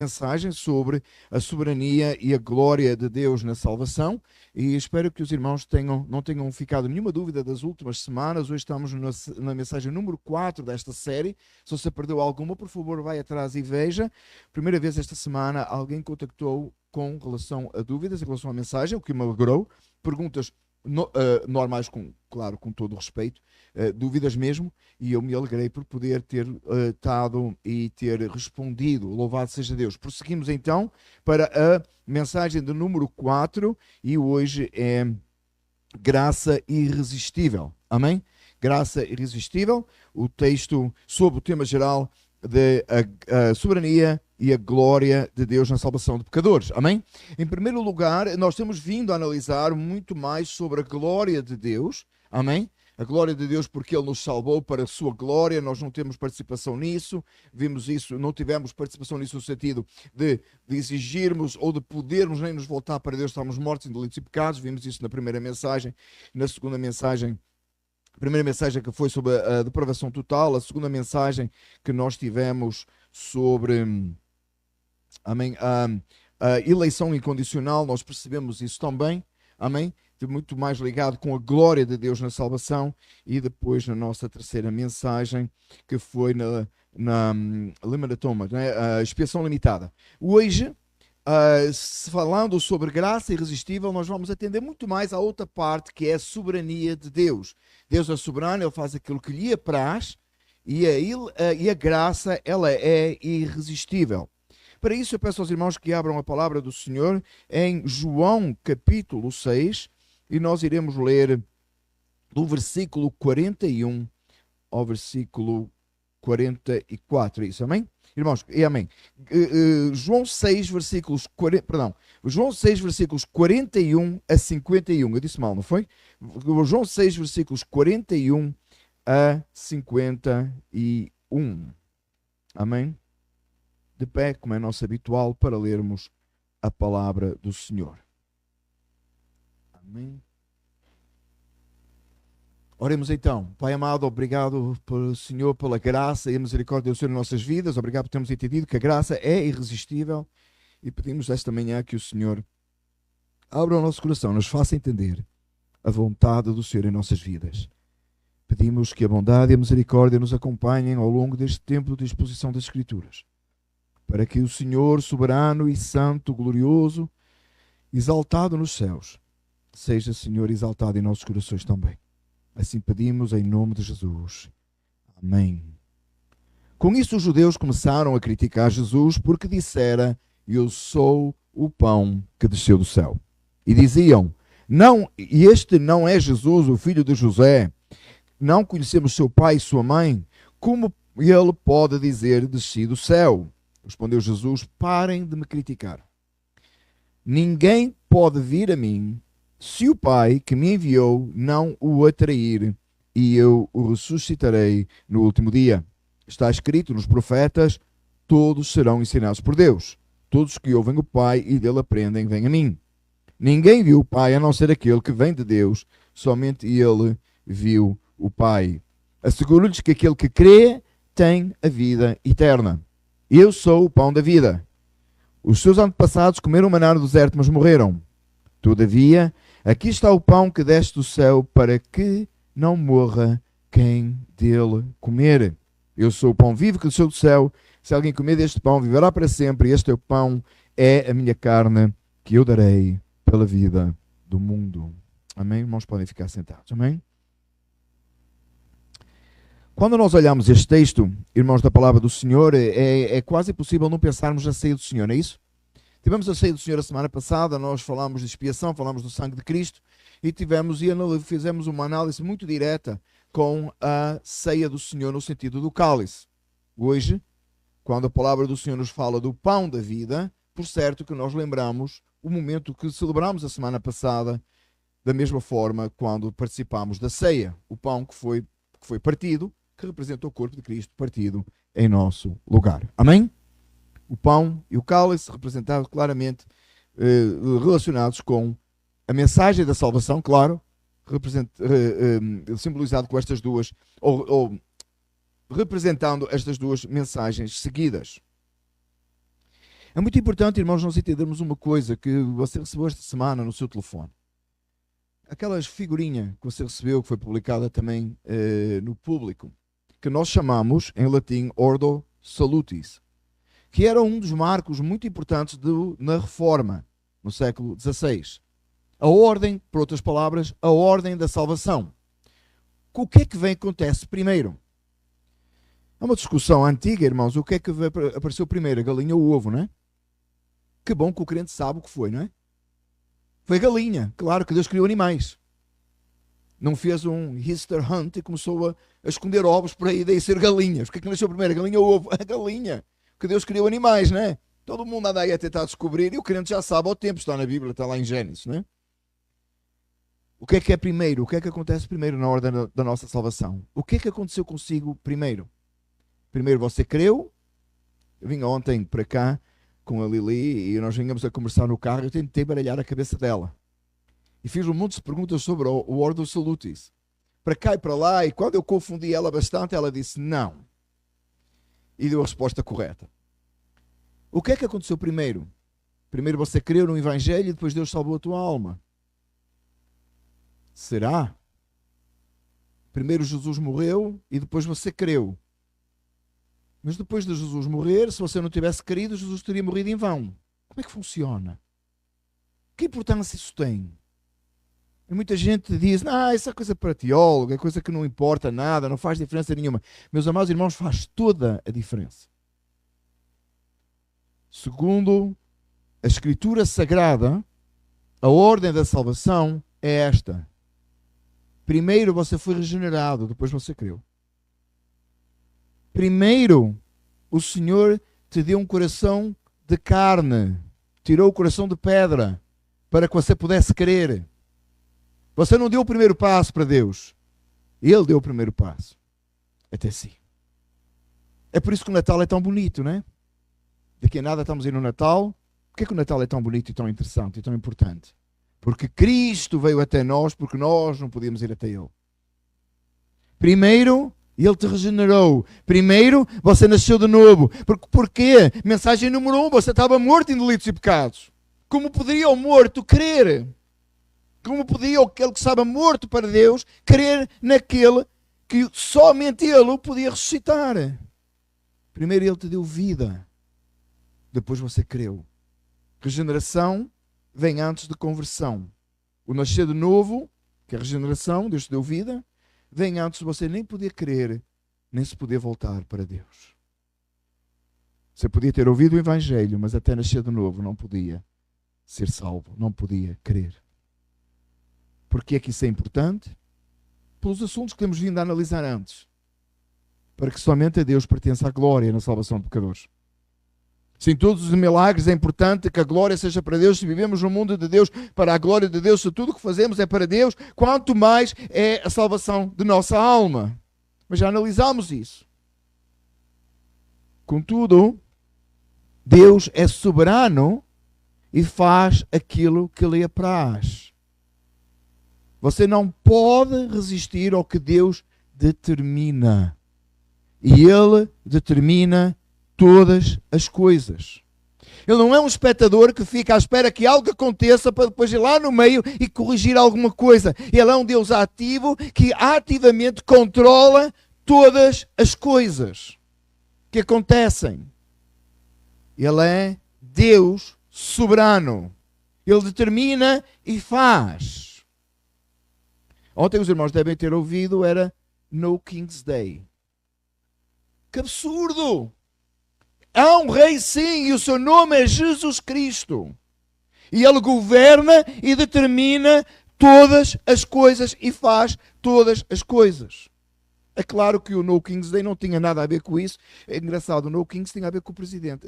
mensagem sobre a soberania e a glória de Deus na salvação, e espero que os irmãos não tenham ficado nenhuma dúvida das últimas semanas. Hoje estamos na mensagem número 4 desta série. Se você perdeu alguma, por favor, vai atrás e veja. Primeira vez esta semana alguém contactou com relação a dúvidas em relação à mensagem, o que me alegrou. Perguntas normais, claro, com todo o respeito, dúvidas mesmo, e eu me alegrei por poder ter estado e ter respondido. Louvado seja Deus. Prosseguimos então para a mensagem de número 4, e hoje é graça irresistível. Amém? Graça irresistível, o texto sob o tema geral de a soberania e a glória de Deus na salvação de pecadores. Amém? Em primeiro lugar, nós temos vindo a analisar muito mais sobre a glória de Deus. Amém? A glória de Deus, porque Ele nos salvou para a sua glória. Nós não temos participação nisso. Vimos isso, não tivemos participação nisso no sentido de exigirmos ou de podermos nem nos voltar para Deus. Estamos mortos em delitos e pecados. Vimos isso na primeira mensagem. Na segunda mensagem, a primeira mensagem que foi sobre a depravação total. A segunda mensagem que nós tivemos sobre amém, a eleição incondicional. Nós percebemos isso também. Amém? Muito mais ligado com a glória de Deus na salvação. E depois na nossa terceira mensagem, que foi na Limited Atonement, né? A expiação limitada. Hoje, falando sobre graça irresistível, nós vamos atender muito mais à outra parte, que é a soberania de Deus. Deus é soberano, Ele faz aquilo que lhe apraz, e a graça, ela é irresistível. Para isso, eu peço aos irmãos que abram a palavra do Senhor em João capítulo 6, e nós iremos ler do versículo 41 ao versículo 44. É isso, amém? Irmãos, e amém. João 6, versículos 41 a 51. Eu disse mal, não foi? João 6, versículos 41 a 51. Amém? De pé, como é nosso habitual, para lermos a palavra do Senhor. Amém. Oremos então. Pai amado, obrigado, Senhor, pela graça e a misericórdia do Senhor em nossas vidas. Obrigado por termos entendido que a graça é irresistível, e pedimos esta manhã que o Senhor abra o nosso coração, nos faça entender a vontade do Senhor em nossas vidas. Pedimos que a bondade e a misericórdia nos acompanhem ao longo deste tempo de exposição das Escrituras, para que o Senhor, soberano e santo, glorioso, exaltado nos céus, seja, Senhor, exaltado em nossos corações também. Assim pedimos em nome de Jesus. Amém. Com isso, os judeus começaram a criticar Jesus porque dissera: eu sou o pão que desceu do céu. E diziam: não, e este não é Jesus, o filho de José? Não conhecemos seu pai e sua mãe? Como ele pode dizer: desci do céu? Respondeu Jesus: parem de me criticar. Ninguém pode vir a mim se o Pai que me enviou não o atrair, e eu o ressuscitarei no último dia. Está escrito nos profetas: todos serão ensinados por Deus. Todos que ouvem o Pai e dele aprendem, vêm a mim. Ninguém viu o Pai a não ser aquele que vem de Deus. Somente ele viu o Pai. Asseguro-lhes que aquele que crê tem a vida eterna. Eu sou o pão da vida. Os seus antepassados comeram maná no deserto, mas morreram. Todavia, aqui está o pão que desce do céu, para que não morra quem dele comer. Eu sou o pão vivo que desceu do céu. Se alguém comer deste pão, viverá para sempre. E este é o pão, é a minha carne, que eu darei pela vida do mundo. Amém? Irmãos, podem ficar sentados. Amém? Quando nós olhamos este texto, irmãos, da palavra do Senhor, é quase impossível não pensarmos na ceia do Senhor, não é isso? Tivemos a ceia do Senhor a semana passada, nós falámos de expiação, falámos do sangue de Cristo, e fizemos uma análise muito direta com a ceia do Senhor no sentido do cálice. Hoje, quando a palavra do Senhor nos fala do pão da vida, por certo que nós lembramos o momento que celebramos a semana passada, da mesma forma quando participámos da ceia, o pão que foi partido, que representa o corpo de Cristo partido em nosso lugar. Amém? O pão e o cálice representados claramente relacionados com a mensagem da salvação, claro, simbolizado com estas duas, ou representando estas duas mensagens seguidas. É muito importante, irmãos, nós entendermos uma coisa que você recebeu esta semana no seu telefone. Aquelas figurinha que você recebeu, que foi publicada também no público, que nós chamamos, em latim, Ordo Salutis, que era um dos marcos muito importantes na Reforma, no século XVI. A ordem, por outras palavras, a ordem da salvação. O que é que acontece primeiro? É uma discussão antiga, irmãos. O que é que apareceu primeiro, a galinha ou o ovo, não é? Que bom que o crente sabe o que foi, não é? Foi a galinha. Claro que Deus criou animais. Não fez um Easter hunt e começou a esconder ovos por aí, daí ser galinhas. O que é que nasceu primeiro, a galinha ou o ovo? A galinha. Que Deus criou animais, não é? Todo mundo anda aí a tentar descobrir e o crente já sabe ao tempo. Está na Bíblia, está lá em Gênesis, não é? O que é primeiro? O que é que acontece primeiro na ordem da nossa salvação? O que é que aconteceu consigo primeiro? Primeiro você creu. Eu vim ontem para cá com a Lili e nós vínhamos a conversar no carro. Eu tentei baralhar a cabeça dela. E fiz um monte de perguntas sobre o Ordo Salutis. Para cá e para lá. E quando eu confundi ela bastante, ela disse não. E deu a resposta correta. O que é que aconteceu primeiro? Primeiro você creu no Evangelho e depois Deus salvou a tua alma. Será? Primeiro Jesus morreu e depois você creu. Mas depois de Jesus morrer, se você não tivesse querido, Jesus teria morrido em vão. Como é que funciona? Que importância isso tem? E muita gente diz, isso é coisa para teólogo, é coisa que não importa nada, não faz diferença nenhuma. Meus amados irmãos, faz toda a diferença. Segundo a Escritura Sagrada, a ordem da salvação é esta. Primeiro você foi regenerado, depois você creu. Primeiro, o Senhor te deu um coração de carne, tirou o coração de pedra, para que você pudesse crer. Você não deu o primeiro passo para Deus. Ele deu o primeiro passo. Até si. É por isso que o Natal é tão bonito, não é? Daqui a nada estamos a ir no Natal. Por que o Natal é tão bonito e tão interessante e tão importante? Porque Cristo veio até nós, porque nós não podíamos ir até Ele. Primeiro, Ele te regenerou. Primeiro, você nasceu de novo. Porquê? Mensagem número 1, você estava morto em delitos e pecados. Como poderia o morto crer? Como podia aquele que estava morto para Deus crer naquele que somente Ele o podia ressuscitar? Primeiro Ele te deu vida. Depois você creu. Regeneração vem antes de conversão. O nascer de novo, que é a regeneração, Deus te deu vida, vem antes de você nem poder crer, nem se poder voltar para Deus. Você podia ter ouvido o Evangelho, mas até nascer de novo não podia ser salvo, não podia crer. Porquê é que isso é importante? Pelos assuntos que temos vindo a analisar antes. Para que somente a Deus pertença a glória na salvação de pecadores. Se em todos os milagres é importante que a glória seja para Deus, se vivemos no mundo de Deus, para a glória de Deus, se tudo o que fazemos é para Deus, quanto mais é a salvação de nossa alma. Mas já analisámos isso. Contudo, Deus é soberano e faz aquilo que lhe apraz. Você não pode resistir ao que Deus determina. E Ele determina todas as coisas. Ele não é um espectador que fica à espera que algo aconteça para depois ir lá no meio e corrigir alguma coisa. Ele é um Deus ativo que ativamente controla todas as coisas que acontecem. Ele é Deus soberano. Ele determina e faz. Ontem os irmãos devem ter ouvido, era No King's Day. Que absurdo! Há um rei sim, e o seu nome é Jesus Cristo. E ele governa e determina todas as coisas e faz todas as coisas. É claro que o No King's Day não tinha nada a ver com isso. É engraçado, o No King's tem a ver com o presidente.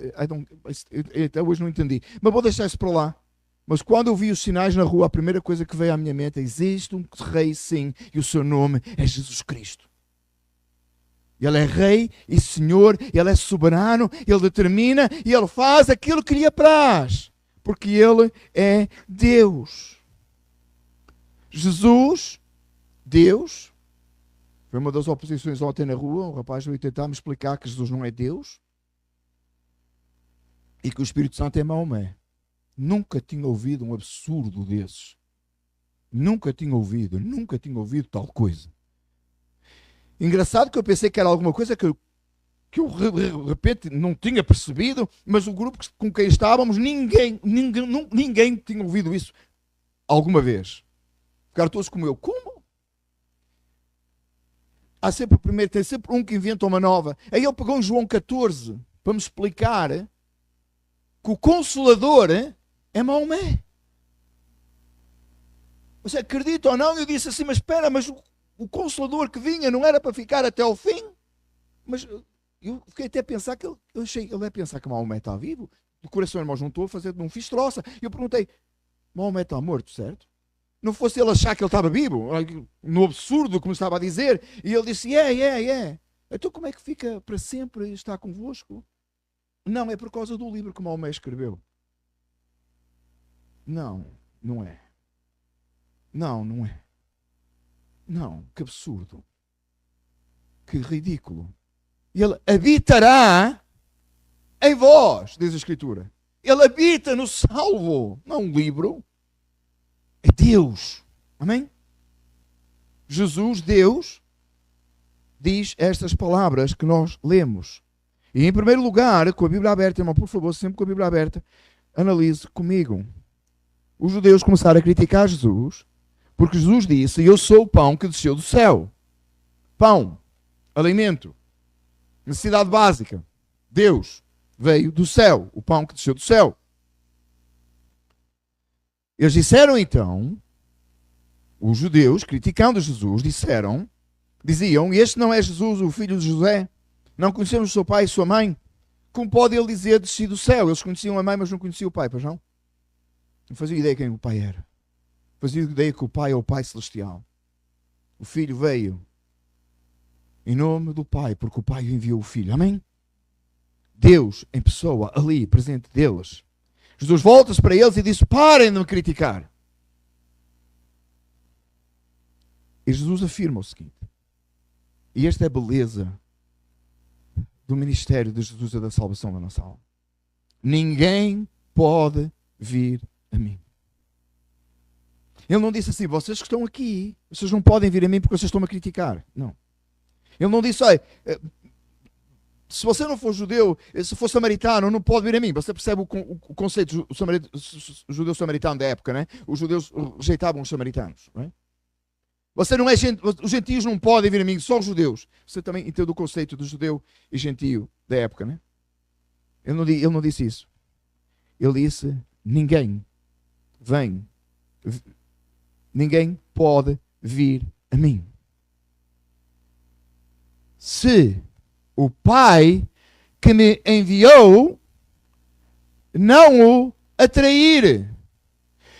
Até hoje não entendi. Mas vou deixar isso para lá. Mas quando eu vi os sinais na rua, a primeira coisa que veio à minha mente é: existe um rei sim, e o seu nome é Jesus Cristo. Ele é rei e senhor, ele é soberano, ele determina e ele faz aquilo que lhe apraz. Porque ele é Deus. Jesus, Deus, foi uma das oposições ontem na rua. Um rapaz veio tentar me explicar que Jesus não é Deus. e que o Espírito Santo é Maomé. Nunca tinha ouvido um absurdo desses. Nunca tinha ouvido tal coisa. Engraçado que eu pensei que era alguma coisa que eu de repente não tinha percebido, mas o grupo com quem estávamos, ninguém tinha ouvido isso alguma vez. Ficaram todos como eu. Como? Tem sempre um que inventa uma nova. Aí ele pegou em João 14 para me explicar que o Consolador é Maomé. Você acredita ou não? Eu disse assim, mas espera, mas o Consolador que vinha não era para ficar até ao fim? Mas eu fiquei até a pensar que ele vai pensar que Maomé está vivo. O coração, irmão, juntou a fazer, não fiz troça. E eu perguntei, Maomé está morto, certo? Não fosse ele achar que ele estava vivo, no absurdo, como estava a dizer. E ele disse, é. Então como é que fica para sempre e está convosco? Não, é por causa do livro que Maomé escreveu. Não é. Não é. Não, que absurdo. Que ridículo. Ele habitará em vós, diz a Escritura. Ele habita no salvo, não um livro. É Deus. Amém? Jesus, Deus, diz estas palavras que nós lemos. E em primeiro lugar, com a Bíblia aberta, irmão, por favor, sempre com a Bíblia aberta, analise comigo. Os judeus começaram a criticar Jesus, porque Jesus disse, eu sou o pão que desceu do céu. Pão, alimento, necessidade básica. Deus veio do céu, o pão que desceu do céu. Eles disseram então, os judeus, criticando Jesus, diziam, este não é Jesus, o filho de José? Não conhecemos o seu pai e sua mãe? Como pode ele dizer desci do céu? Eles conheciam a mãe, mas não conheciam o pai, pois não? Não faziam ideia quem o pai era. Faziam ideia que o pai é o Pai Celestial. O Filho veio em nome do Pai, porque o Pai enviou o Filho. Amém? Deus em pessoa, ali, presente deles. Jesus volta-se para eles e diz, parem de me criticar. E Jesus afirma o seguinte, e esta é a beleza do ministério de Jesus e da salvação da nossa alma. Ninguém pode vir a mim. Ele não disse assim, vocês que estão aqui, vocês não podem vir a mim porque vocês estão-me a criticar. Não. Ele não disse, olha, se você não for judeu, se for samaritano, não pode vir a mim. Você percebe o conceito judeu-samaritano da época, né? Os judeus rejeitavam os samaritanos, não é? Você não é os gentios não podem vir a mim, só os judeus. Você também entende o conceito do judeu e gentio da época, né? Ele não disse isso. Ele disse, ninguém pode vir a mim. Se o Pai que me enviou não o atrair.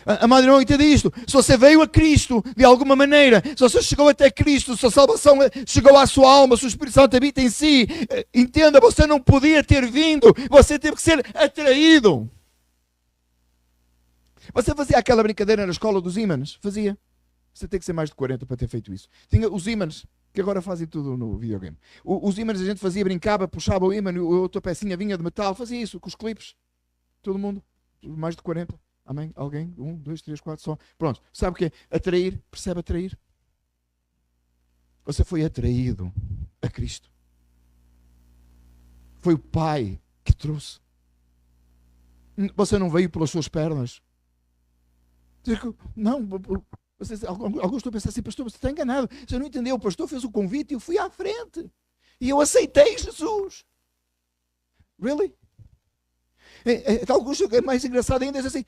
Amado irmão, entenda isto. Se você veio a Cristo de alguma maneira, se você chegou até Cristo, se a salvação chegou à sua alma, se o Espírito Santo habita em si, entenda, você não podia ter vindo, você teve que ser atraído. Você fazia aquela brincadeira na escola dos ímãs? Fazia. Você tem que ser mais de 40 para ter feito isso. Tinha os ímãs, que agora fazem tudo no videogame. Os ímãs a gente fazia, brincava, puxava o ímã, outra pecinha vinha de metal, fazia isso com os clipes. Todo mundo, mais de 40. Amém? Alguém? 1, 2, 3, 4, só. Pronto. Sabe o que é? Atrair. Percebe atrair? Você foi atraído a Cristo. Foi o Pai que trouxe. Você não veio pelas suas pernas. Não, alguns estão a pensar assim, pastor, você está enganado. Você não entendeu, o pastor fez o convite e eu fui à frente. E eu aceitei Jesus. Really? Alguns é mais engraçado ainda, diz assim,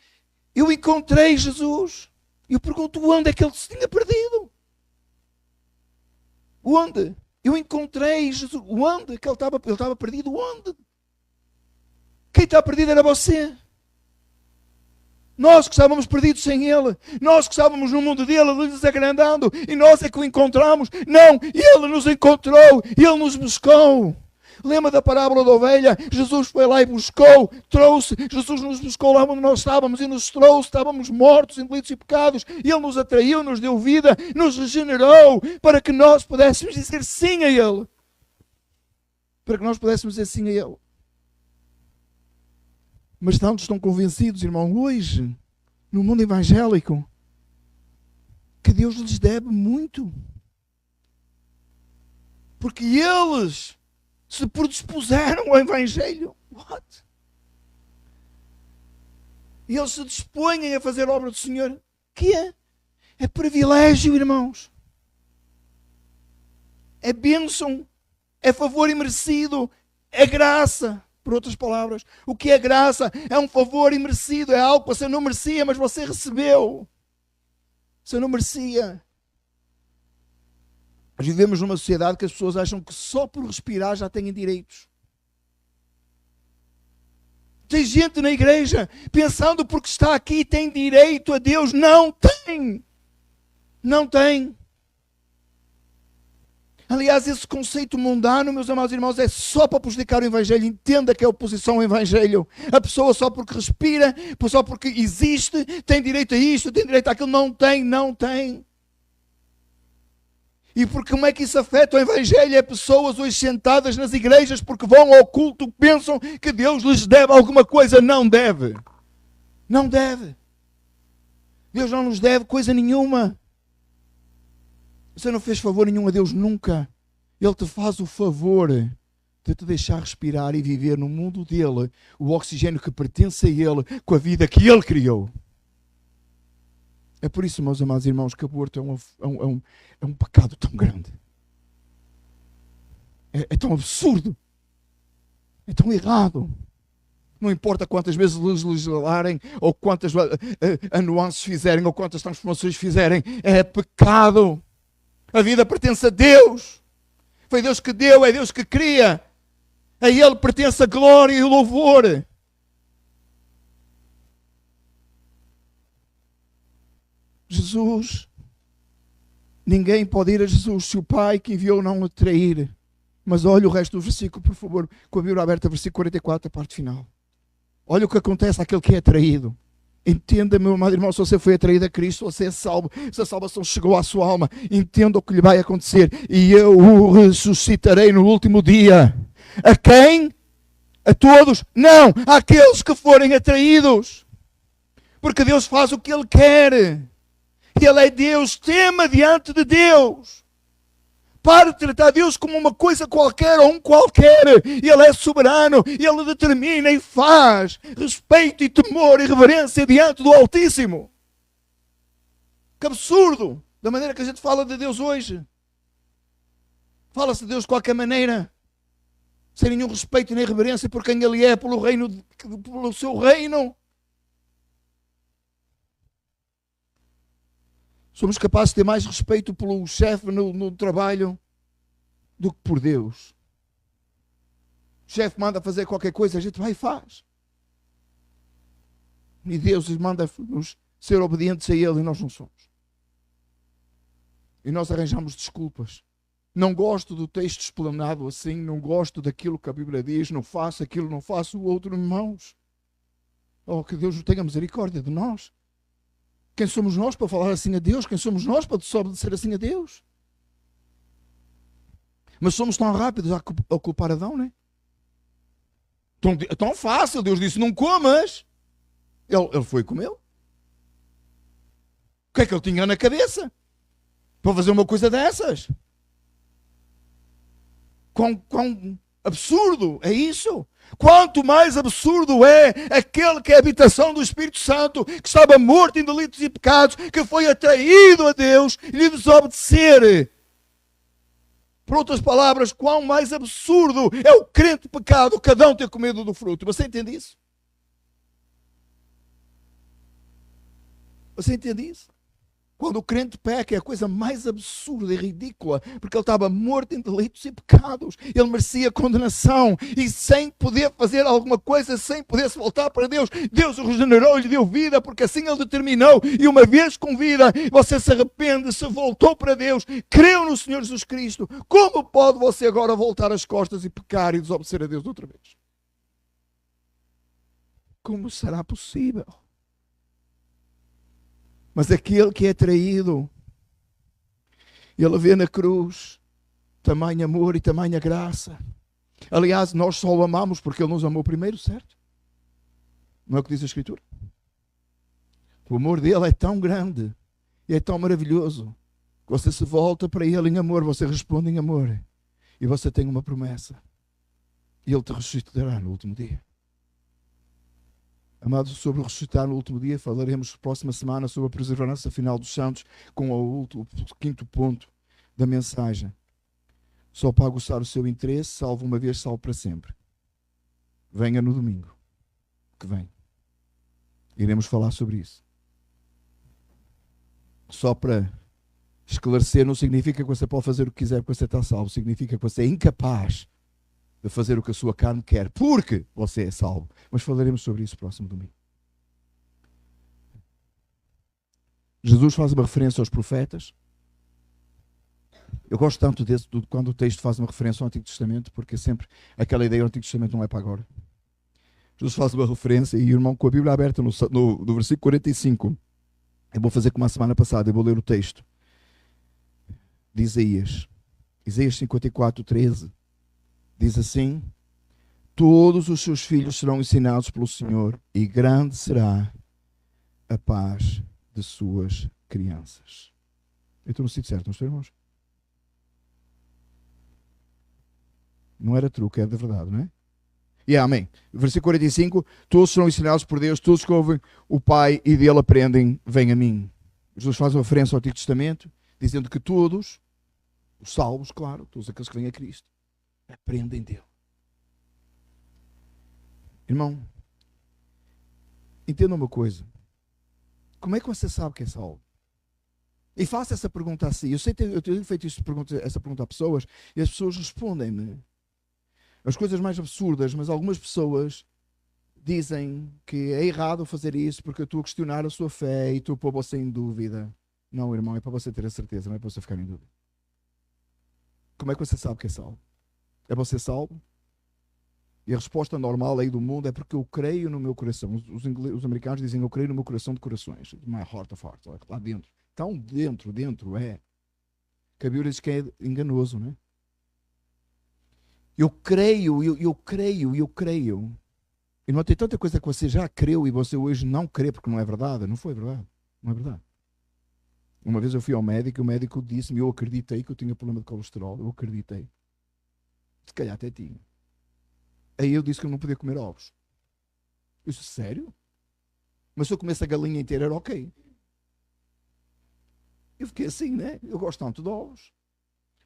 eu encontrei Jesus. E eu pergunto onde é que ele se tinha perdido. Onde? Eu encontrei Jesus. Onde? Que ele estava perdido. Onde? Quem está perdido era você. Nós que estávamos perdidos sem Ele. Nós que estávamos no mundo dele, desagrandando. E nós é que o encontramos. Não, Ele nos encontrou. Ele nos buscou. Lembra da parábola da ovelha? Jesus foi lá e buscou, trouxe. Jesus nos buscou lá onde nós estávamos e nos trouxe. Estávamos mortos em delitos e pecados. Ele nos atraiu, nos deu vida, nos regenerou para que nós pudéssemos dizer sim a Ele. Para que nós pudéssemos dizer sim a Ele. Mas tantos estão convencidos, irmão, hoje, no mundo evangélico, que Deus lhes deve muito. Porque eles se predispuseram ao Evangelho. What? E eles se dispõem a fazer a obra do Senhor. Que é? É privilégio, irmãos. É bênção. É favor imerecido. É graça. Por outras palavras, o que é graça? É um favor imerecido. É algo que você não merecia, mas você recebeu. Você não merecia. Nós vivemos numa sociedade que as pessoas acham que só por respirar já têm direitos. Tem gente na igreja pensando porque está aqui tem direito a Deus. Não tem. Não tem. Aliás, esse conceito mundano, meus amados irmãos, é só para prejudicar o Evangelho. Entenda que é oposição ao Evangelho. A pessoa só porque respira, só porque existe, tem direito a isto, tem direito àquilo. Não tem, não tem. E porque como é que isso afeta o Evangelho? É pessoas hoje sentadas nas igrejas porque vão ao culto, pensam que Deus lhes deve alguma coisa. Não deve. Não deve. Deus não nos deve coisa nenhuma. Você não fez favor nenhum a Deus nunca. Ele te faz o favor de te deixar respirar e viver no mundo dele, o oxigênio que pertence a ele, com a vida que ele criou. É por isso, meus amados irmãos, que o aborto é um pecado tão grande. É tão absurdo. É tão errado. Não importa quantas vezes legislarem, ou quantas nuances fizerem, ou quantas transformações fizerem, é pecado. A vida pertence a Deus. Foi Deus que deu, é Deus que cria. A Ele pertence a glória e o louvor. Jesus, ninguém pode ir a Jesus se o Pai que enviou não o trair. Mas olha o resto do versículo, por favor, com a Bíblia aberta, versículo 44, a parte final. Olha o que acontece àquele que é traído. Entenda, meu amado irmão, se você foi atraído a Cristo, você é salvo, se a salvação chegou à sua alma, entenda o que lhe vai acontecer. E eu o ressuscitarei no último dia. A quem? A todos? Não, àqueles que forem atraídos. Porque Deus faz o que Ele quer. Ele é Deus, tema diante de Deus. Para de tratar Deus como uma coisa qualquer ou um qualquer. Ele é soberano, Ele determina e faz respeito e temor e reverência diante do Altíssimo. Que absurdo, da maneira que a gente fala de Deus hoje. Fala-se de Deus de qualquer maneira, sem nenhum respeito nem reverência por quem Ele é, pelo seu reino. Somos capazes de ter mais respeito pelo chefe no trabalho do que por Deus. O chefe manda fazer qualquer coisa, a gente vai e faz. E Deus manda-nos ser obedientes a Ele e nós não somos. E nós arranjamos desculpas. Não gosto do texto explanado assim, não gosto daquilo que a Bíblia diz, não faço aquilo, não faço o outro, irmãos. Oh, que Deus tenha misericórdia de nós. Quem somos nós para falar assim a Deus? Quem somos nós para desobedecer assim a Deus? Mas somos tão rápidos a culpar Adão, não é? Tão fácil. Deus disse, não comas. Ele foi e comeu. O que é que ele tinha na cabeça para fazer uma coisa dessas? Quão absurdo é isso? Quanto mais absurdo é aquele que é a habitação do Espírito Santo, que estava morto em delitos e pecados, que foi atraído a Deus e lhe desobedecer. Por outras palavras, quão mais absurdo é o crente pecado que Adão ter comido do fruto. Você entende isso? Você entende isso? Quando o crente peca é a coisa mais absurda e ridícula, porque ele estava morto em delitos e pecados, ele merecia condenação, e sem poder fazer alguma coisa, sem poder se voltar para Deus, Deus o regenerou e lhe deu vida, porque assim ele determinou, e uma vez com vida, você se arrepende, se voltou para Deus, creu no Senhor Jesus Cristo, como pode você agora voltar as costas e pecar e desobedecer a Deus outra vez? Como será possível? Mas aquele que é traído, ele vê na cruz tamanho amor e tamanha graça. Aliás, nós só o amamos porque ele nos amou primeiro, certo? Não é o que diz a Escritura? O amor dele é tão grande e é tão maravilhoso que você se volta para ele em amor, você responde em amor e você tem uma promessa. E ele te ressuscitará no último dia. Amados, sobre o ressuscitar no último dia, falaremos próxima semana sobre a perseverança final dos santos, com o quinto ponto da mensagem. Só para aguçar o seu interesse, salvo uma vez, salvo para sempre. Venha no domingo que vem. Iremos falar sobre isso. Só para esclarecer, não significa que você pode fazer o que quiser porque você está salvo. Significa que você é incapaz de fazer o que a sua carne quer, porque você é salvo. Mas falaremos sobre isso próximo domingo. Jesus faz uma referência aos profetas. Eu gosto tanto desse, quando o texto faz uma referência ao Antigo Testamento, porque sempre aquela ideia do Antigo Testamento não é para agora. Jesus faz uma referência, e o irmão com a Bíblia aberta no versículo 45, eu vou fazer como a semana passada, eu vou ler o texto de Isaías 54, 13, diz assim: todos os seus filhos serão ensinados pelo Senhor, e grande será a paz de suas crianças. Eu estou no sítio certo, não estou, irmãos? Não era truque, era de verdade, não é? E amém. Versículo 45, todos serão ensinados por Deus, todos que ouvem o Pai e dele aprendem, vêm a mim. Jesus faz uma referência ao Antigo Testamento, dizendo que todos, os salvos, claro, todos aqueles que vêm a Cristo, aprendem dele. Irmão, entenda uma coisa. Como é que você sabe que é salvo? E faça essa pergunta assim. Eu tenho feito essa pergunta a pessoas, e as pessoas respondem-me as coisas mais absurdas, mas algumas pessoas dizem que é errado fazer isso porque eu estou a questionar a sua fé e estou a pôr você em dúvida. Não, irmão, é para você ter a certeza, não é para você ficar em dúvida. Como é que você sabe que é salvo? É você salvo? E a resposta normal aí do mundo é porque eu creio no meu coração. Os americanos dizem eu creio no meu coração de corações. My heart of hearts. Lá dentro. Tão dentro é. Que a Bíblia diz que é enganoso, não é? Eu creio. E não tem tanta coisa que você já creu e você hoje não crê porque não é verdade. Não foi verdade. Não é verdade. Uma vez eu fui ao médico e o médico disse-me, eu acreditei que eu tinha problema de colesterol. Eu acreditei. Se calhar até tinha. Aí eu disse que eu não podia comer ovos. Eu disse, sério? Mas se eu comesse a galinha inteira era ok. Eu fiquei assim, né? Eu gosto tanto de ovos.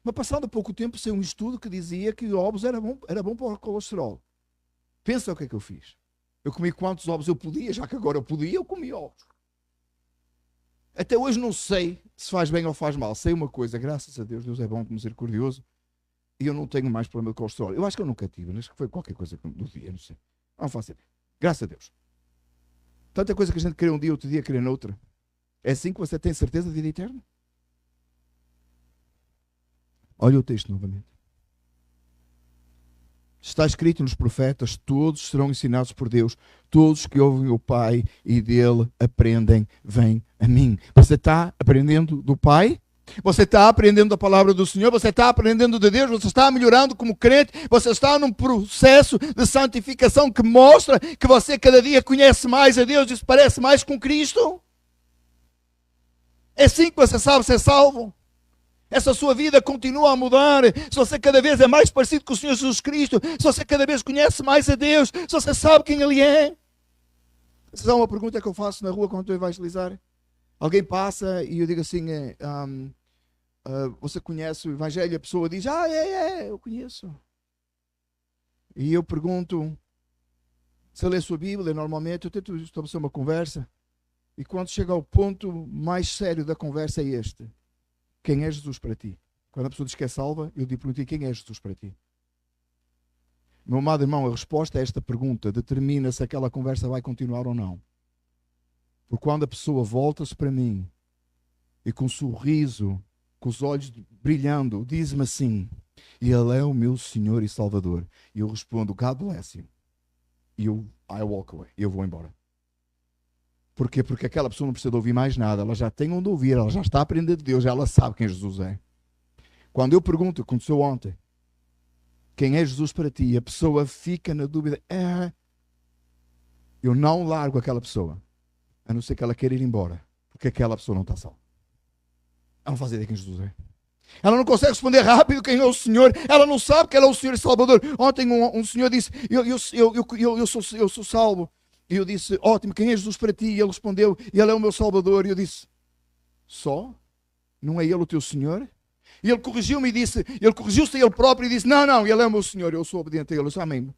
Mas passado pouco tempo saiu um estudo que dizia que ovos era bom para o colesterol. Pensa o que é que eu fiz. Eu comi quantos ovos eu podia, já que agora eu podia, eu comi ovos. Até hoje não sei se faz bem ou faz mal. Sei uma coisa, graças a Deus, Deus é bom, misericordioso. E eu não tenho mais problema de colesterol. Eu acho que eu nunca tive, acho que foi qualquer coisa do dia, não sei. Não faço ideia. Graças a Deus. Tanta coisa que a gente crê um dia, outro dia crê noutra. É assim que você tem certeza de vida eterna? Olha o texto novamente. Está escrito nos profetas, todos serão ensinados por Deus. Todos que ouvem o Pai e dele aprendem, vêm a mim. Você está aprendendo do Pai? Você está aprendendo a palavra do Senhor, você está aprendendo de Deus, você está melhorando como crente, você está num processo de santificação que mostra que você cada dia conhece mais a Deus e se parece mais com Cristo. É assim que você sabe ser salvo. Essa sua vida continua a mudar, se você cada vez é mais parecido com o Senhor Jesus Cristo, se você cada vez conhece mais a Deus, se você sabe quem Ele é. Essa é uma pergunta que eu faço na rua quando estou a evangelizar. Alguém passa e eu digo assim, você conhece o Evangelho? A pessoa diz, eu conheço. E eu pergunto, se lê a sua Bíblia, normalmente eu tento estabelecer uma conversa, e quando chega ao ponto mais sério da conversa é este: quem é Jesus para ti? Quando a pessoa diz que é salva, eu digo para ti, quem é Jesus para ti? Meu amado irmão, a resposta a esta pergunta determina se aquela conversa vai continuar ou não. Porque quando a pessoa volta-se para mim e com um sorriso, com os olhos brilhando, diz-me assim: Ele é o meu Senhor e Salvador. E eu respondo, God bless you. E I walk away. E eu vou embora. Porquê? Porque aquela pessoa não precisa de ouvir mais nada. Ela já tem onde ouvir. Ela já está a aprender de Deus. Ela sabe quem Jesus é. Quando eu pergunto, aconteceu ontem, quem é Jesus para ti? A pessoa fica na dúvida. Eu não largo aquela pessoa, a não ser que ela queira ir embora, porque aquela pessoa não está salva. Ela não faz ideia quem Jesus é. Ela não consegue responder rápido quem é o Senhor. Ela não sabe que ela é o Senhor e Salvador. Ontem um senhor disse, eu sou salvo. E eu disse, ótimo, quem é Jesus para ti? E ele respondeu, ele é o meu Salvador. E eu disse, só? Não é ele o teu Senhor? E ele corrigiu-me e disse, ele corrigiu-se a ele próprio e disse, não, ele é o meu Senhor, eu sou obediente a ele. Eu disse, amém.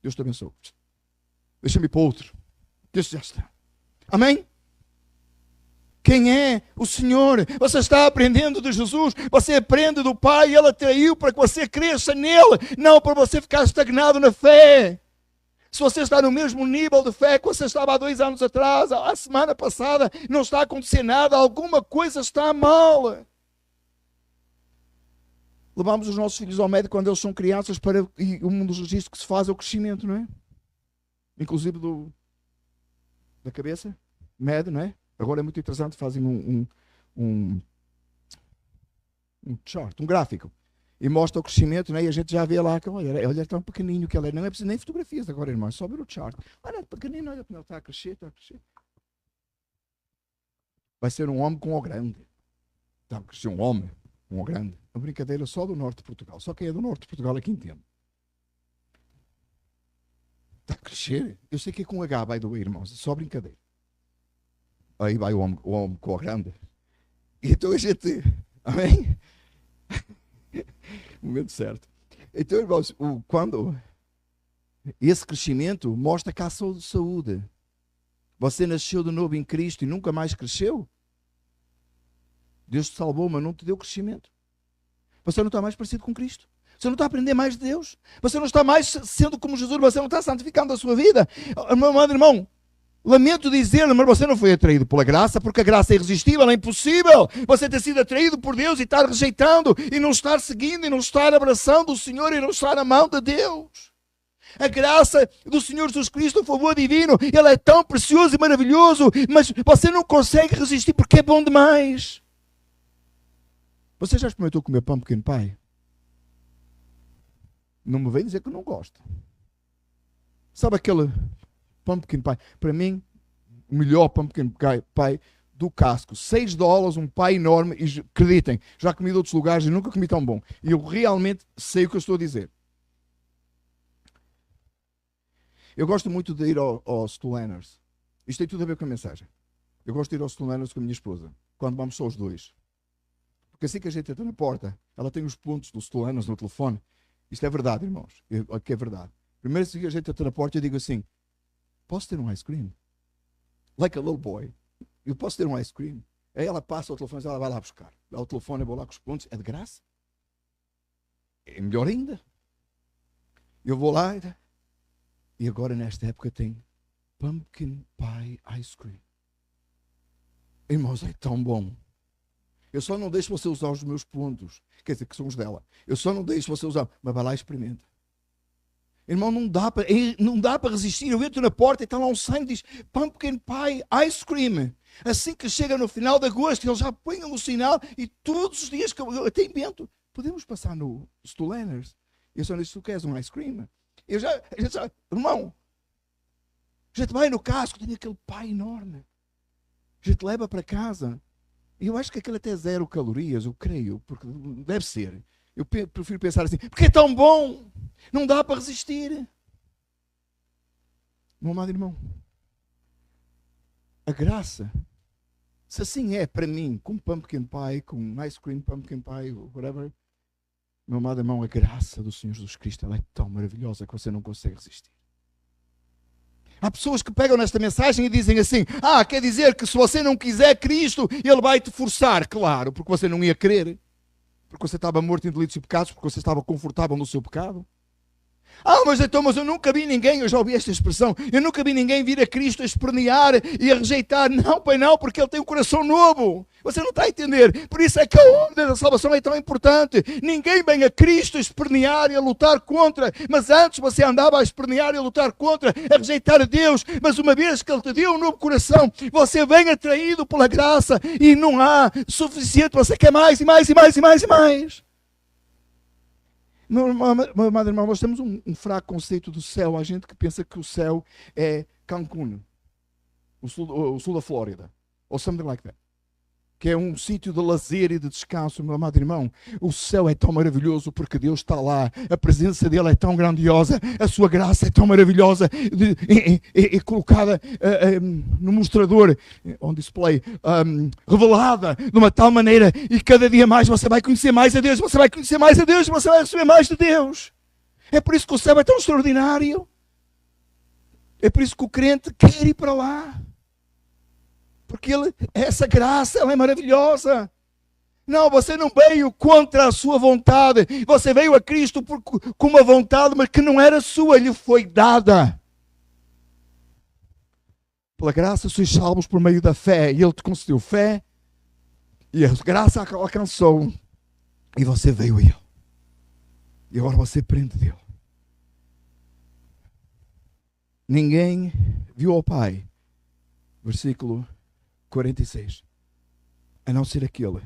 Deus te abençoe. Deixa-me ir para outro. Deus já está. Amém? Quem é o Senhor? Você está aprendendo de Jesus, você aprende do Pai, Ele atraiu para que você cresça nele, não para você ficar estagnado na fé. Se você está no mesmo nível de fé que você estava há 2 anos atrás, a semana passada, não está a acontecer nada, alguma coisa está mal. Levamos os nossos filhos ao médico quando eles são crianças e um dos registros que se faz é o crescimento, não é? Inclusive da cabeça, médio, não é? Agora é muito interessante, fazem um chart, um gráfico, e mostra o crescimento, né? E a gente já vê lá que olha, ele é tão pequenino que ele é. Não é preciso nem fotografias agora, irmão, é só ver o chart. Olha, pequenino, olha, ele está a crescer, está a crescer. Vai ser um homem com o grande. Está a crescer um homem com o grande. Uma brincadeira só do norte de Portugal. Só quem é do norte de Portugal é que entende. Está a crescer. Eu sei que é com H, by the way, irmãos, é só brincadeira. Aí vai o homem com a grande. E então a gente... Amém? Momento certo. Então, irmãos, quando esse crescimento mostra que há saúde. Você nasceu de novo em Cristo e nunca mais cresceu? Deus te salvou, mas não te deu crescimento. Você não está mais parecido com Cristo. Você não está a aprender mais de Deus. Você não está mais sendo como Jesus. Você não está santificando a sua vida. Meu amado irmão, lamento dizer-lhe, mas você não foi atraído pela graça, porque a graça é irresistível, é impossível você ter sido atraído por Deus e estar rejeitando, e não estar seguindo, e não estar abraçando o Senhor, e não estar amando a Deus. A graça do Senhor Jesus Cristo, o favor divino, Ele é tão precioso e maravilhoso, mas você não consegue resistir porque é bom demais. Você já experimentou comer pumpkin pie? Não me vem dizer que não gosta. Sabe aquele pumpkin pie? Para mim, o melhor pumpkin pie do casco. $6, um pie enorme. E acreditem, já comi de outros lugares e nunca comi tão bom. E eu realmente sei o que eu estou a dizer. Eu gosto muito de ir aos Stulaners. Isto tem tudo a ver com a mensagem. Eu gosto de ir aos Stulaners com a minha esposa. Quando vamos só os dois. Porque assim que a gente entra na porta, ela tem os pontos dos Stulaners no telefone. Isto é verdade, irmãos. Que é verdade. Primeiro, assim que a gente entra na porta, eu digo assim, posso ter um ice cream? Like a little boy. Eu posso ter um ice cream? Aí ela passa o telefone e ela vai lá buscar. Dá o telefone, eu vou lá com os pontos. É de graça? É melhor ainda. Eu vou lá e agora nesta época tem pumpkin pie ice cream. Irmãos, é tão bom. Eu só não deixo você usar os meus pontos. Quer dizer, que são os dela. Eu só não deixo você usar. Mas vai lá e experimenta. Irmão, não dá para resistir. Eu entro na porta e está lá um sign que diz Pumpkin Pie Ice Cream. Assim que chega no final de agosto, eles já põem o sinal e todos os dias que eu até invento, podemos passar no Stulaners. Eu só disse, tu queres um ice cream? A gente já, irmão, a gente vai no casco, tem aquele pie enorme. A gente leva para casa. E eu acho que aquilo até é 0 calorias, eu creio, porque deve ser. Eu prefiro pensar assim, porque é tão bom, não dá para resistir. Meu amado irmão, a graça, se assim é para mim, com pumpkin pie, com ice cream, pumpkin pie, whatever, meu amado irmão, a graça do Senhor Jesus Cristo, ela é tão maravilhosa que você não consegue resistir. Há pessoas que pegam nesta mensagem e dizem assim, quer dizer que se você não quiser Cristo, Ele vai te forçar. Claro, porque você não ia querer. Porque você estava morto em delitos e pecados, porque você estava confortável no seu pecado. Mas eu nunca vi ninguém, eu já ouvi esta expressão, eu nunca vi ninguém vir a Cristo a espernear e a rejeitar. Não, pai, não, porque Ele tem um coração novo. Você não está a entender. Por isso é que a obra da salvação é tão importante. Ninguém vem a Cristo a espernear e a lutar contra. Mas antes você andava a espernear e a lutar contra, a rejeitar a Deus. Mas uma vez que Ele te deu um novo coração, você vem atraído pela graça e não há suficiente. Você quer mais e mais e mais e mais e mais. Meu amado irmão, nós temos um fraco conceito do céu. Há gente que pensa que o céu é Cancún, o sul da Flórida, ou something like that, que é um sítio de lazer e de descanso. Meu amado irmão, o céu é tão maravilhoso porque Deus está lá, a presença dele é tão grandiosa, a sua graça é tão maravilhosa e colocada no mostrador, on display, revelada de uma tal maneira, e cada dia mais você vai conhecer mais a Deus, você vai conhecer mais a Deus, você vai receber mais de Deus. É por isso que o céu é tão extraordinário, é por isso que o crente quer ir para lá. Porque essa graça, ela é maravilhosa. Não, você não veio contra a sua vontade. Você veio a Cristo com uma vontade, mas que não era sua, lhe foi dada. Pela graça sois salvos por meio da fé. E Ele te concedeu fé. E a graça alcançou. E você veio a Ele. E agora você prende dele. Ninguém viu ao Pai. Versículo 46. A não ser aquele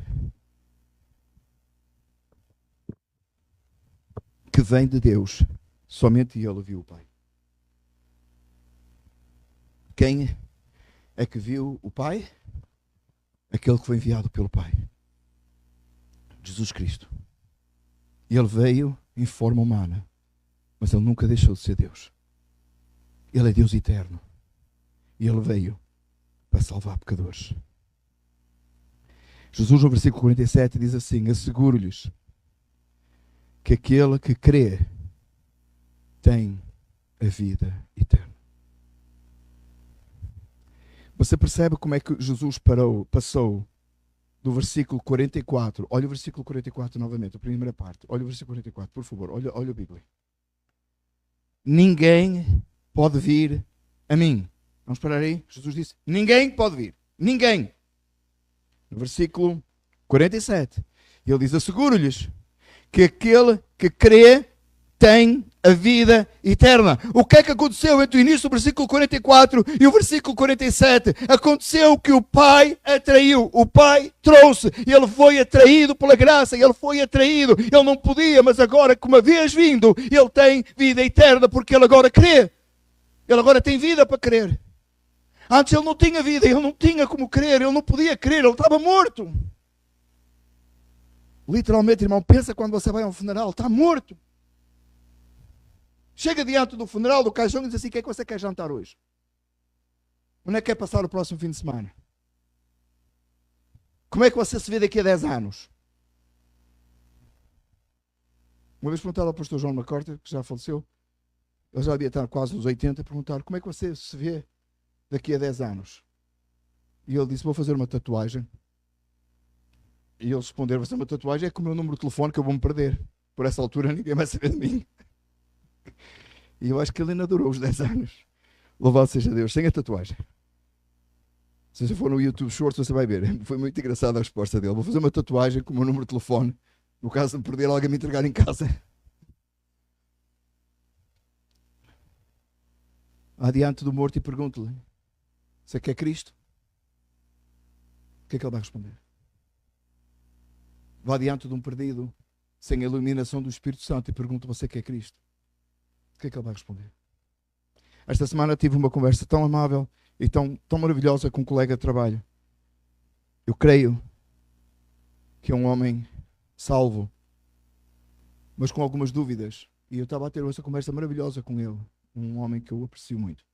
que vem de Deus. Somente ele viu o Pai. Quem é que viu o Pai? Aquele que foi enviado pelo Pai. Jesus Cristo. Ele veio em forma humana, mas ele nunca deixou de ser Deus. Ele é Deus eterno. E ele veio para salvar pecadores. Jesus, no versículo 47, diz assim: asseguro-lhes que aquele que crê tem a vida eterna. Você percebe como é que Jesus passou do versículo 44, olha o versículo 44 novamente, a primeira parte, olha o versículo 44, por favor, olha a Bíblia. Ninguém pode vir a mim. Vamos parar aí? Jesus disse: ninguém pode vir. Ninguém. No versículo 47, ele diz: asseguro-lhes que aquele que crê tem a vida eterna. O que é que aconteceu entre o início do versículo 44 e o versículo 47? Aconteceu que o Pai atraiu, o Pai trouxe, ele foi atraído pela graça, ele foi atraído, ele não podia, mas agora, como uma vez vindo, ele tem vida eterna, porque ele agora crê. Ele agora tem vida para crer. Antes ele não tinha vida, ele não tinha como crer, ele não podia crer, ele estava morto. Literalmente, irmão, pensa quando você vai a um funeral, está morto. Chega diante do funeral, do caixão, e diz assim: o que é que você quer jantar hoje? Onde é que quer passar o próximo fim de semana? Como é que você se vê daqui a 10 anos? Uma vez perguntaram ao pastor João MacArthur, que já faleceu, ele já devia estar quase nos 80, perguntaram: como é que você se vê daqui a 10 anos? E ele disse: vou fazer uma tatuagem. E eles responderam: fazer uma tatuagem é com o meu número de telefone, que eu vou me perder. Por essa altura ninguém vai saber de mim. E eu acho que ele ainda durou os 10 anos. Louvado seja Deus, sem a tatuagem. Se você for no YouTube Shorts, você vai ver. Foi muito engraçada a resposta dele: vou fazer uma tatuagem com o meu número de telefone, no caso de me perder, alguém me entregar em casa. Adiante do morto e pergunto-lhe: você quer Cristo? O que é que ele vai responder? Vá diante de um perdido, sem a iluminação do Espírito Santo, e pergunto: você quer Cristo? O que é que ele vai responder? Esta semana tive uma conversa tão amável e tão maravilhosa com um colega de trabalho. Eu creio que é um homem salvo, mas com algumas dúvidas. E eu estava a ter essa conversa maravilhosa com ele, um homem que eu aprecio muito.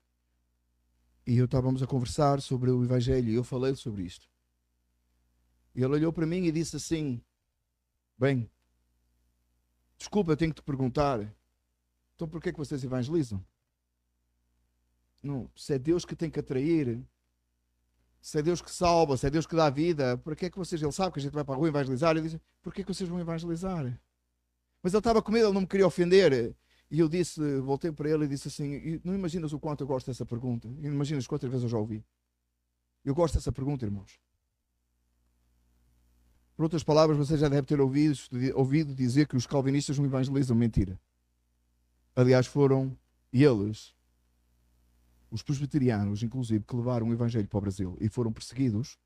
E estávamos a conversar sobre o Evangelho e eu falei sobre isto. E ele olhou para mim e disse assim: bem, desculpa, eu tenho que te perguntar, então porquê é que vocês evangelizam? Não, se é Deus que tem que atrair, se é Deus que salva, se é Deus que dá vida, porquê é que vocês, ele sabe que a gente vai para a rua evangelizar, ele diz: porquê é que vocês vão evangelizar? Mas ele estava com medo, ele não me queria ofender. E eu disse, voltei para ele e disse assim: não imaginas o quanto eu gosto dessa pergunta? Não imaginas quantas vezes eu já ouvi? Eu gosto dessa pergunta, irmãos. Por outras palavras, você já deve ter ouvido dizer que os calvinistas não evangelizam. Mentira. Aliás, foram eles, os presbiterianos, inclusive, que levaram o Evangelho para o Brasil e foram perseguidos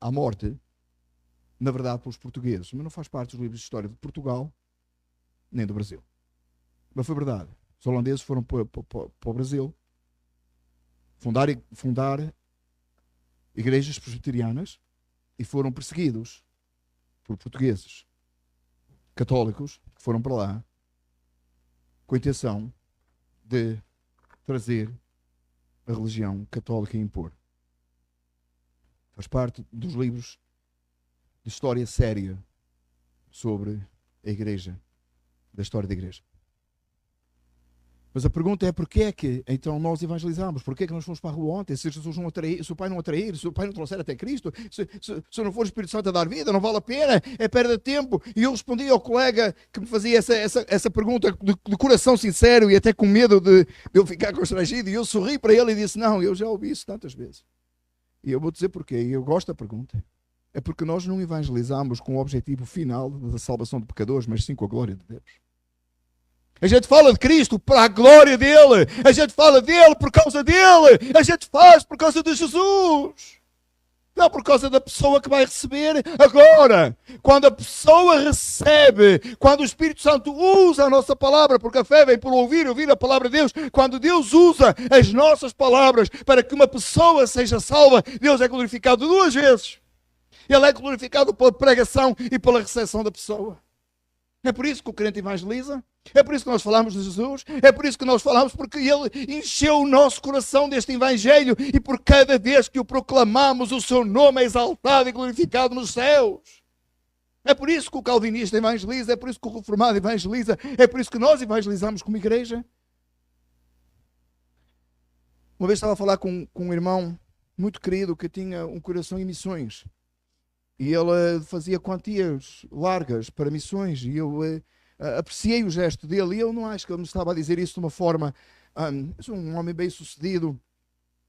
à morte na verdade, pelos portugueses, mas não faz parte dos livros de história de Portugal, nem do Brasil. Mas foi verdade. Os holandeses foram para o Brasil fundar igrejas presbiterianas e foram perseguidos por portugueses católicos que foram para lá com a intenção de trazer a religião católica e impor. Faz parte dos livros de história séria sobre a igreja, da história da igreja. Mas a pergunta é porquê é que então nós evangelizamos? Porquê é que nós fomos para a rua ontem? Se Jesus não atrair, se o Pai não atrair, se o Pai não trouxer até Cristo, se não for o Espírito Santo a dar vida, não vale a pena, é perda de tempo. E eu respondi ao colega que me fazia essa pergunta de coração sincero e até com medo de eu ficar constrangido. E eu sorri para ele e disse, não, eu já ouvi isso tantas vezes. E eu vou dizer porquê, e eu gosto da pergunta. É porque nós não evangelizamos com o objetivo final da salvação de pecadores, mas sim com a glória de Deus. A gente fala de Cristo para a glória dele. A gente fala dele por causa dele. A gente faz por causa de Jesus. Não por causa da pessoa que vai receber. Agora, quando a pessoa recebe, quando o Espírito Santo usa a nossa palavra, porque a fé vem por ouvir a palavra de Deus, quando Deus usa as nossas palavras para que uma pessoa seja salva, Deus é glorificado duas vezes. Ele é glorificado pela pregação e pela recepção da pessoa. É por isso que o crente evangeliza. É por isso que nós falamos de Jesus. É por isso que nós falamos, porque Ele encheu o nosso coração deste Evangelho e por cada vez que o proclamamos, o seu nome é exaltado e glorificado nos céus. É por isso que o calvinista evangeliza, é por isso que o reformado evangeliza, é por isso que nós evangelizamos como igreja. Uma vez estava a falar com um irmão muito querido que tinha um coração em missões. E ele fazia quantias largas para missões e eu apreciei o gesto dele. E eu não acho que ele me estava a dizer isso de uma forma... eu sou um homem bem sucedido.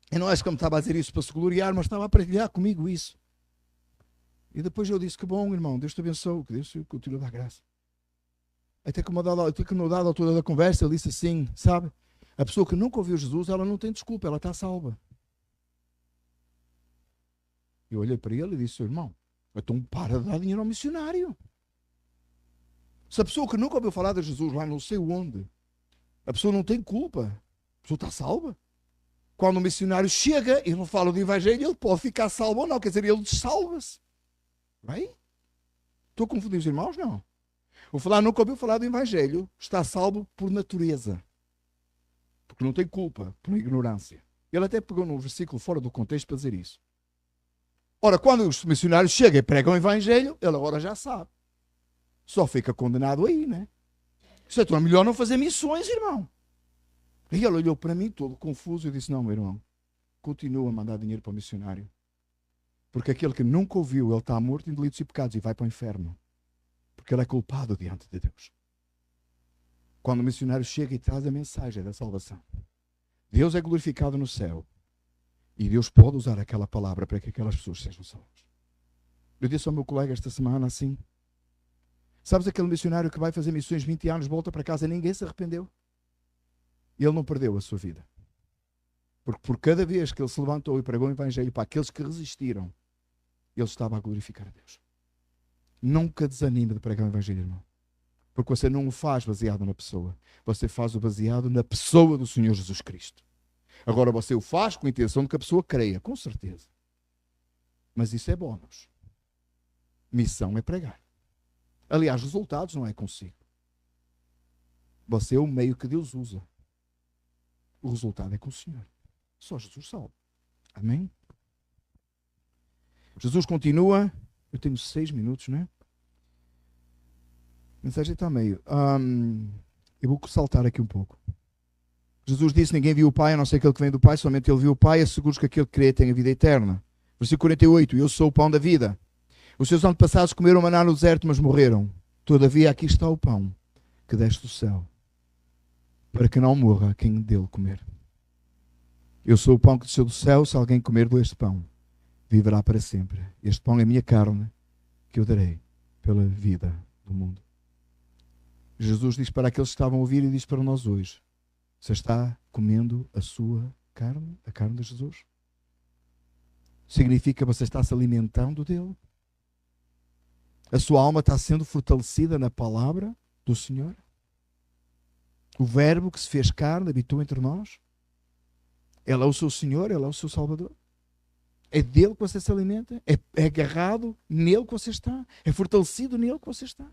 Eu não acho que ele me estava a dizer isso para se gloriar, mas estava a partilhar comigo isso. E depois eu disse, que bom, irmão, Deus te abençoe, que Deus continue a dar graça. Até que no dada altura da conversa ele disse assim, sabe? A pessoa que nunca ouviu Jesus, ela não tem desculpa, ela está salva. Eu olhei para ele e disse, irmão, então para de dar dinheiro ao missionário. Se a pessoa que nunca ouviu falar de Jesus lá não sei onde, a pessoa não tem culpa, a pessoa está salva. Quando o missionário chega e não fala do Evangelho, ele pode ficar salvo ou não, quer dizer, ele salva-se. Bem? Estou a confundir os irmãos? Não. O falar nunca ouviu falar do Evangelho está salvo por natureza, porque não tem culpa, por ignorância. Ele até pegou num versículo fora do contexto para dizer isso. Ora, quando os missionários chegam e pregam o Evangelho, ele agora já sabe. Só fica condenado aí, né? Então é melhor não fazer missões, irmão. E ele olhou para mim todo confuso e disse, não, meu irmão, continua a mandar dinheiro para o missionário. Porque aquele que nunca ouviu, ele está morto em delitos e pecados e vai para o inferno. Porque ele é culpado diante de Deus. Quando o missionário chega e traz a mensagem da salvação, Deus é glorificado no céu. E Deus pode usar aquela palavra para que aquelas pessoas sejam salvas. Eu disse ao meu colega esta semana assim, sabes aquele missionário que vai fazer missões 20 anos, volta para casa e ninguém se arrependeu? Ele não perdeu a sua vida. Porque por cada vez que ele se levantou e pregou o Evangelho para aqueles que resistiram, ele estava a glorificar a Deus. Nunca desanime de pregar o Evangelho, irmão. Porque você não o faz baseado na pessoa. Você faz o baseado na pessoa do Senhor Jesus Cristo. Agora você o faz com a intenção de que a pessoa creia, com certeza. Mas isso é bónus. Missão é pregar. Aliás, resultados não é consigo. Você é o meio que Deus usa. O resultado é com o Senhor. Só Jesus salva. Amém? Jesus continua. Eu tenho 6 minutos, né? A mensagem está meio. Eu vou saltar aqui um pouco. Jesus disse, ninguém viu o Pai, a não ser aquele que vem do Pai, somente ele viu o Pai, asseguro que aquele que crê tem a vida eterna. Versículo 48, eu sou o pão da vida. Os seus antepassados comeram maná no deserto, mas morreram. Todavia aqui está o pão que desce do céu, para que não morra quem dele comer. Eu sou o pão que desceu do céu, se alguém comer deste pão, viverá para sempre. Este pão é a minha carne, que eu darei pela vida do mundo. Jesus diz para aqueles que estavam a ouvir e diz para nós hoje, você está comendo a sua carne, a carne de Jesus? Significa que você está se alimentando dele? A sua alma está sendo fortalecida na palavra do Senhor? O Verbo que se fez carne habitou entre nós? Ele é o seu Senhor, Ele é o seu Salvador? É dele que você se alimenta? É agarrado nele que você está? É fortalecido nele que você está?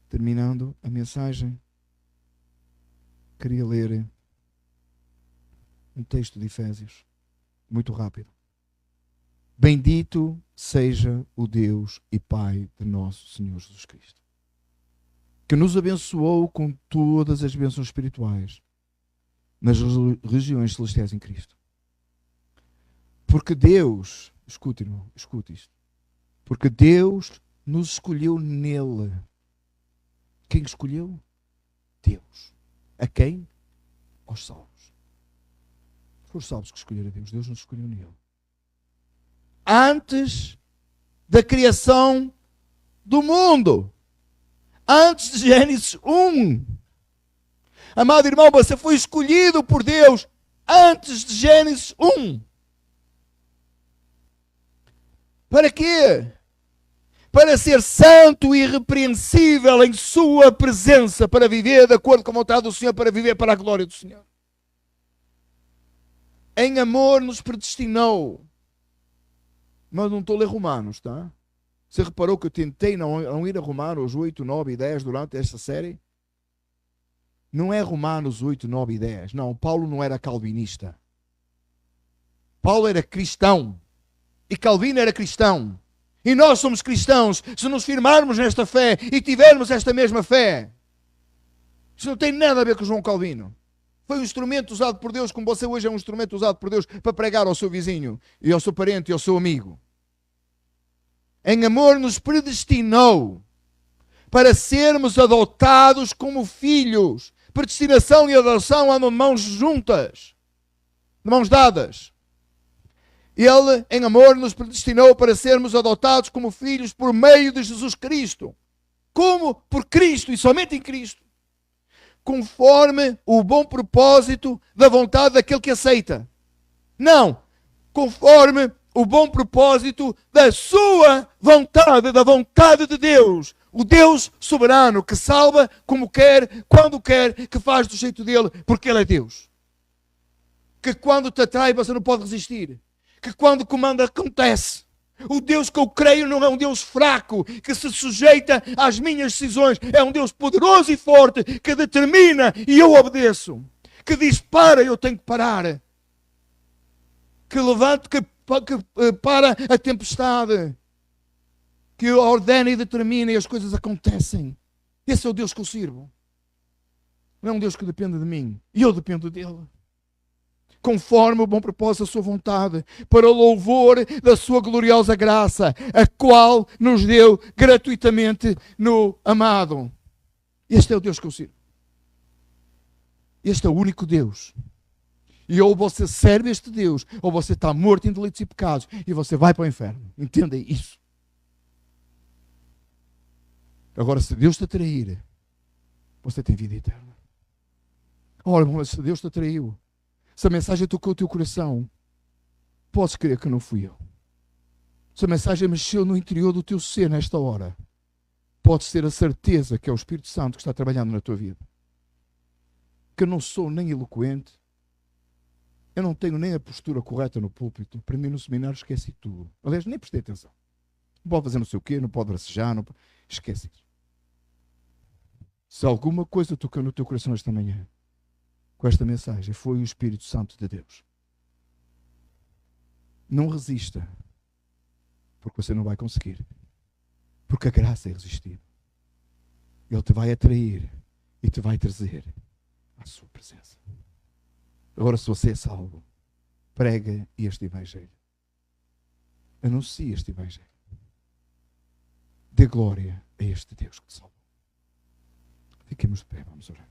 Terminando a mensagem, queria ler um texto de Efésios, muito rápido. Bendito seja o Deus e Pai de nosso Senhor Jesus Cristo, que nos abençoou com todas as bênçãos espirituais nas regiões celestiais em Cristo. Porque Deus, escute, irmão, escute isto. Porque Deus nos escolheu nele. Quem escolheu? Deus. A quem? Aos salvos. Foram os salvos que escolheram a Deus. Deus nos escolheu nele. Antes da criação do mundo. Antes de Gênesis 1. Amado irmão, você foi escolhido por Deus antes de Gênesis 1. Para quê? Para ser santo e irrepreensível em sua presença, para viver de acordo com a vontade do Senhor, para viver para a glória do Senhor. Em amor nos predestinou. Mas não estou a ler Romanos, tá? Você reparou que eu tentei não ir a Romanos 8, 9 e 10 durante esta série? Não é Romanos 8, 9 e 10. Não, Paulo não era calvinista. Paulo era cristão. E Calvino era cristão. E nós somos cristãos se nos firmarmos nesta fé e tivermos esta mesma fé. Isso não tem nada a ver com João Calvino. Foi um instrumento usado por Deus, como você hoje é um instrumento usado por Deus para pregar ao seu vizinho e ao seu parente e ao seu amigo. Em amor nos predestinou para sermos adotados como filhos. Predestinação e adoção andam de mãos juntas, de mãos dadas. Ele, em amor, nos predestinou para sermos adotados como filhos por meio de Jesus Cristo. Como? Por Cristo e somente em Cristo. Conforme o bom propósito da vontade daquele que aceita. Não. Conforme o bom propósito da sua vontade, da vontade de Deus. O Deus soberano que salva como quer, quando quer, que faz do jeito dele, porque ele é Deus. Que quando te atrai você não pode resistir. Que quando comanda acontece. O Deus que eu creio não é um Deus fraco, que se sujeita às minhas decisões. É um Deus poderoso e forte, que determina e eu obedeço. Que diz para, eu tenho que parar. Que levante, que para a tempestade. Que ordena e determina e as coisas acontecem. Esse é o Deus que eu sirvo. Não é um Deus que depende de mim. E eu dependo dele. Conforme o bom propósito da sua vontade, para o louvor da sua gloriosa graça, a qual nos deu gratuitamente no amado. Este é o Deus que eu sirvo. Este é o único Deus. E ou você serve este Deus, ou você está morto em delitos e pecados, e você vai para o inferno. Entendem isso? Agora, se Deus te atrair, você tem vida eterna. Ora, mas se Deus te atraiu, se a mensagem tocou o teu coração, podes crer que não fui eu. Se a mensagem mexeu no interior do teu ser nesta hora, podes ter a certeza que é o Espírito Santo que está trabalhando na tua vida. Que eu não sou nem eloquente, eu não tenho nem a postura correta no púlpito. Aprendi no seminário, esqueci tudo. Aliás, nem prestei atenção. Não pode fazer não sei o quê, não pode bracejar, não pode... Esquece isso. Se alguma coisa tocou no teu coração esta manhã, com esta mensagem, foi o Espírito Santo de Deus. Não resista, porque você não vai conseguir. Porque a graça é irresistível. Ele te vai atrair e te vai trazer à sua presença. Agora, se você é salvo, prega este Evangelho. Anuncie este Evangelho. Dê glória a este Deus que te salvou. Fiquemos de pé, vamos orar.